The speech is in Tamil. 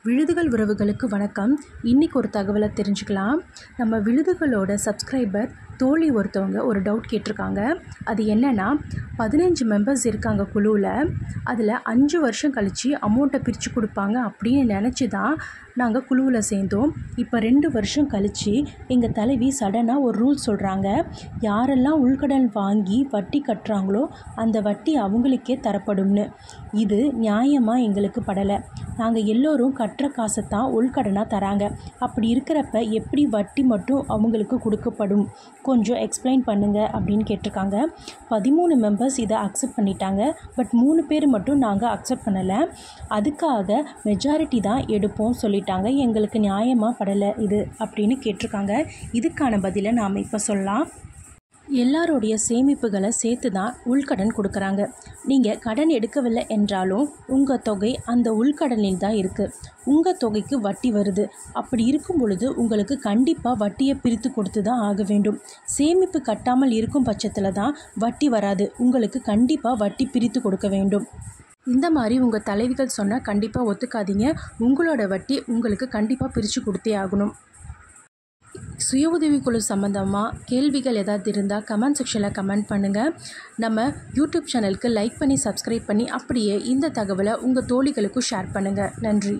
விழுதுகள் உறவுகளுக்கு வணக்கம். இன்றைக்கி ஒரு தகவலை தெரிஞ்சுக்கலாம். நம்ம விழுதுகளோட சப்ஸ்கிரைபர் தோழி ஒருத்தவங்க ஒரு டவுட் கேட்டிருக்காங்க. அது என்னென்னா, 15 மெம்பர்ஸ் இருக்காங்க குழுவில். அதில் 5 வருஷம் கழித்து அமௌண்ட்டை பிரித்து கொடுப்பாங்க அப்படின்னு நினச்சி தான் நாங்கள் குழுவில் சேர்ந்தோம். இப்போ 2 வருஷம் கழித்து எங்கள் தலைவி சடனாக ஒரு ரூல் சொல்கிறாங்க. யாரெல்லாம் உள்கடன் வாங்கி வட்டி கட்டுறாங்களோ அந்த வட்டி அவங்களுக்கே தரப்படும்னு. இது நியாயமாக எங்களுக்கு படலை. நாங்கள் எல்லோரும் கட்டுற காசை தான் உள்கடனாக தராங்க. அப்படி இருக்கிறப்ப எப்படி வட்டி மட்டும் அவங்களுக்கு கொடுக்கப்படும்? கொஞ்சம் எக்ஸ்பிளைன் பண்ணுங்கள் அப்படின்னு கேட்டிருக்காங்க. 13 மெம்பர்ஸ் இதை அக்செப்ட் பண்ணிட்டாங்க. பட் 3 பேர் மட்டும் நாங்கள் அக்செப்ட் பண்ணலை. அதுக்காக மெஜாரிட்டி தான் எடுப்போம் சொல்லிட்டாங்க. எங்களுக்கு நியாயமாக படலை இது அப்படின்னு கேட்டிருக்காங்க. இதுக்கான பதிலை நாம் இப்போ சொல்லலாம். எல்லாருடைய சேமிப்புகளை சேர்த்து தான் உள்கடன் கொடுக்குறாங்க. நீங்கள் கடன் எடுக்கவில்லை என்றாலும் உங்கள் தொகை அந்த உள்கடனில் தான் இருக்குது. உங்கள் தொகைக்கு வட்டி வருது. அப்படி இருக்கும் பொழுது உங்களுக்கு கண்டிப்பாக வட்டியை பிரித்து கொடுத்து தான் ஆக வேண்டும். சேமிப்பு கட்டாமல் இருக்கும் பட்சத்தில் தான் வட்டி வராது. உங்களுக்கு கண்டிப்பாக வட்டி பிரித்து கொடுக்க வேண்டும். இந்த மாதிரி உங்கள் தலைவிகள் சொன்னால் கண்டிப்பாக ஒத்துக்காதீங்க. உங்களோட வட்டி உங்களுக்கு கண்டிப்பாக பிரித்து கொடுத்தே ஆகணும். சுய உதவிக்குழு சம்மந்தமாக கேள்விகள் ஏதாவது இருந்தால் கமெண்ட் செக்ஷனில் கமெண்ட் பண்ணுங்கள். நம்ம யூடியூப் சேனலுக்கு லைக் பண்ணி சப்ஸ்கிரைப் பண்ணி அப்படியே இந்த தகவலை உங்கள் தோழிகளுக்கும் ஷேர் பண்ணுங்கள். நன்றி.